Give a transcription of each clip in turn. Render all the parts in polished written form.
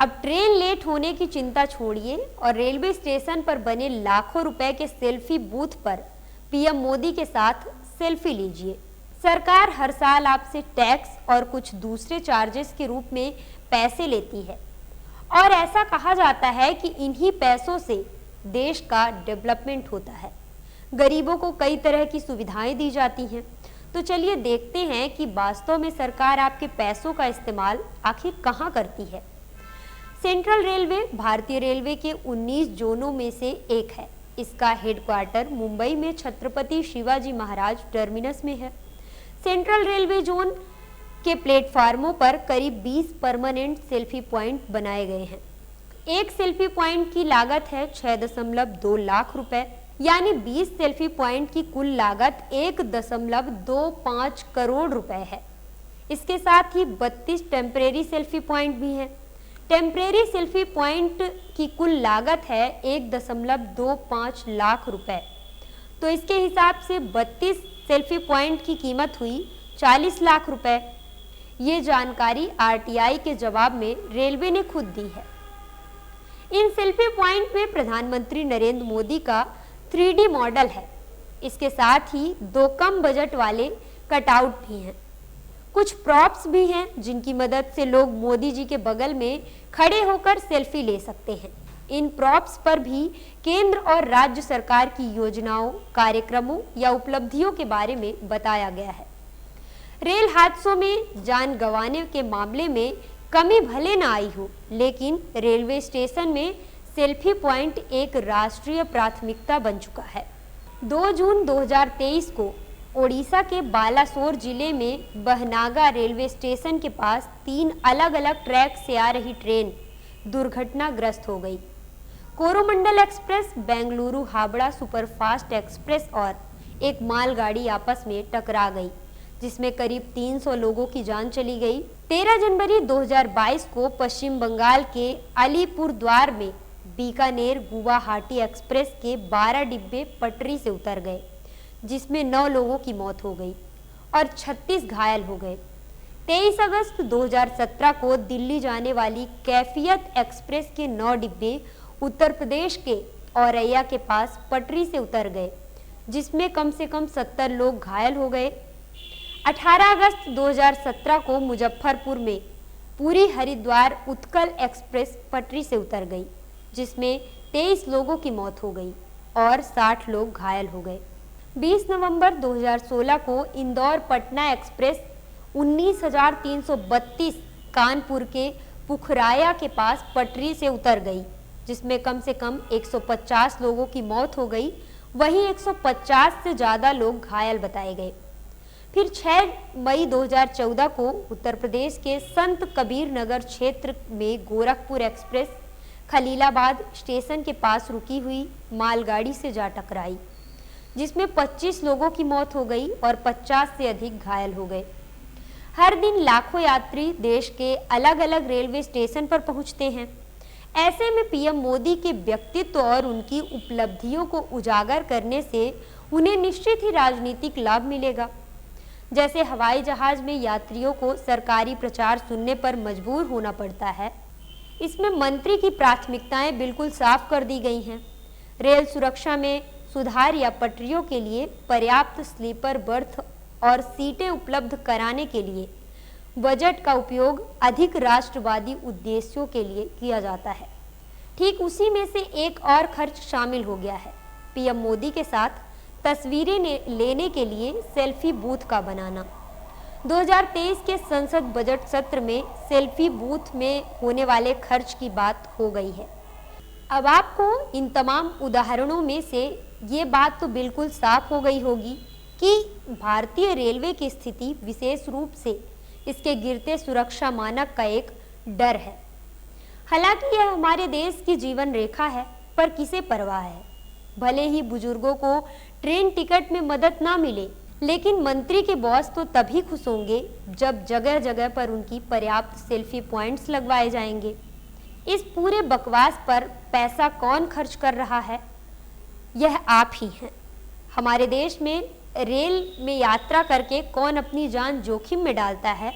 अब train late होने की चिंता छोड़िए और रेलवे स्टेशन पर बने लाखों रुपए के सेल्फी बूथ पर पीएम मोदी के साथ सेल्फी लीजिए। सरकार हर साल आपसे टैक्स और कुछ दूसरे चार्जेस के रूप में पैसे लेती है और ऐसा कहा जाता है कि इन्हीं पैसों से देश का डेवलपमेंट होता है। गरीबों को कई तरह की सुविधाएं दी जाती हैं। तो चलिए देखते हैं कि वास्तव में सरकार आपके पैसों का इस्तेमाल आखिर कहां करती है। सेंट्रल रेलवे भारतीय रेलवे के 19 जोनों में से एक है। इसका हेडक्वार्टर मुंबई में छत्रपति शिवाजी महाराज टर्मिनस में है। सेंट्रल रेलवे जोन के प्लेटफार्मों पर करीब 20 परमानेंट सेल्फी पॉइंट बनाए गए हैं। एक सेल्फी पॉइंट की लागत है 6.2 लाख रुपए, यानी 20 सेल्फी पॉइंट की कुल लागत 1.25 करोड़ रुपए है। इसके साथ ही 32 टेम्परेरी सेल्फी पॉइंट भी हैं। टेम्परेरी सेल्फी पॉइंट की कुल लागत है 1.25 लाख रुपए। तो इसके हिसाब से 32 सेल्फी पॉइंट की कीमत हुई 40 लाख रुपए। ये जानकारी आरटीआई के जवाब में रेलवे ने खुद दी है। इन सेल्फी पॉइंट में प्रधानमंत्री नरेंद्र मोदी का 3D मॉडल है। इसके साथ ही 2 कम बजट वाले कटआउट भी हैं। कुछ प्रॉप्स भी हैं जिनकी मदद से लोग मोदी जी के बगल में खड़े होकर सेल्फी ले सकते हैं। इन प्रॉप्स पर भी केंद्र और राज्य सरकार की योजनाओं, कार्यक्रमों या उपलब्धियों के बारे में बताया गया है। रेल हादसों में जान गंवाने के मामले में कमी भले न आई हो, लेकिन रेलवे स्टेशन में सेल्फी पॉइंट एक राष्ट्रीय प्राथमिकता बन चुका है। 2 जून 2023 को ओडिशा के बालासोर जिले में बहनागा रेलवे स्टेशन के पास 3 अलग-अलग ट्रैक से आ रही ट्रेन दुर्घटनाग्रस्त हो गई। Coromandel express, Bengaluru Howrah superfast express और एक मालगाड़ी आपस में टकरा गई, जिसमें करीब 300 लोगों की जान चली गई। 13 जनवरी 2022 को पश्चिम बंगाल के अलीपुरद्वार में बीकानेर गुवाहाटी एक्सप्रेस के 12 डिब्बे पटरी से उतर गए, जिसमें 9 लोगों की मौत हो गई और 36 घायल हो गए। 23 अगस्त 2017 को दिल्ली जाने वाली कैफियत एक्सप्रेस के 9 डिब्बे उत्तर प्रदेश के औरैया के पास पटरी से उतर गए, जिसमें कम से कम 70 लोग घायल हो गए। 18 अगस्त 2017 को मुजफ्फरपुर में पूरी हरिद्वार उत्कल एक्सप्रेस पटरी से उतर गई, जिसमें 23 लोगों की मौत हो गई और 60 लोग घायल हो गए। 20 नवंबर 2016 को इंदौर पटना एक्सप्रेस 19,332 कानपुर के पुखराया के पास पटरी से उतर गई, जिसमें कम से कम 150 लोगों की मौत हो गई। वहीं 150 से ज़्यादा लोग घायल बताए गए। फिर 6 मई 2014 को उत्तर प्रदेश के संत कबीर नगर क्षेत्र में गोरखपुर एक्सप्रेस खलीलाबाद स्टेशन के पास रुकी हुई मालगाड़ी से जा टकराई, जिसमें 25 लोगों की मौत हो गई और 50 से अधिक घायल हो गए। हर दिन लाखों यात्री देश के अलग अलग रेलवे स्टेशन पर पहुंचते हैं। ऐसे में पीएम मोदी के व्यक्तित्व और उनकी उपलब्धियों को उजागर करने से उन्हें निश्चित ही राजनीतिक लाभ मिलेगा। जैसे हवाई जहाज में यात्रियों को सरकारी प्रचार सुनने पर मजबूर होना पड़ता है, इसमें मंत्री की प्राथमिकताएं बिल्कुल साफ कर दी गई हैं। रेल सुरक्षा में सुधार या पटरियों के लिए पर्याप्त स्लीपर बर्थ और सीटें उपलब्ध कराने के लिए बजट का उपयोग अधिक राष्ट्रवादी उद्देश्यों के लिए किया जाता है। ठीक उसी में से एक और खर्च शामिल हो गया है, पीएम मोदी के साथ तस्वीरें लेने के लिए सेल्फी बूथ का बनाना। 2023 के संसद बजट सत्र में सेल्फी बूथ में होने वाले खर्च की बात हो गई है। अब आपको इन तमाम उदाहरणों में से ये बात तो बिल्कुल साफ हो गई होगी कि भारतीय रेलवे की स्थिति विशेष रूप से इसके गिरते सुरक्षा मानक का एक डर है। हालांकि यह हमारे देश की जीवन रेखा है, पर किसे परवाह है। भले ही बुजुर्गों को ट्रेन टिकट में मदद ना मिले, लेकिन मंत्री के बॉस तो तभी खुश होंगे जब जगह जगह पर उनकी पर्याप्त सेल्फी पॉइंट्स लगवाए जाएंगे। इस पूरे बकवास पर पैसा कौन खर्च कर रहा है? यह आप ही हैं। हमारे देश में रेल में यात्रा करके कौन अपनी जान जोखिम में डालता है,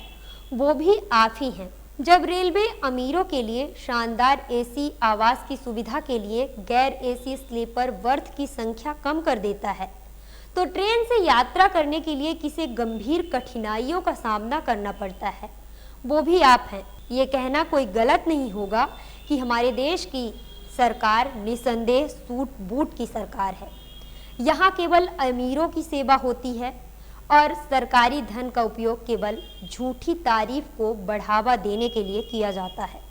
वो भी आप ही हैं। जब रेलवे अमीरों के लिए शानदार एसी आवास की सुविधा के लिए गैर एसी स्लीपर वर्थ की संख्या कम कर देता है, तो ट्रेन से यात्रा करने के लिए किसे गंभीर कठिनाइयों का सामना करना पड़ता है, वो भी आप हैं। ये कहना कोई गलत नहीं होगा कि हमारे देश की सरकार निसंदेह सूट बूट की सरकार है। यहाँ केवल अमीरों की सेवा होती है और सरकारी धन का उपयोग केवल झूठी तारीफ को बढ़ावा देने के लिए किया जाता है।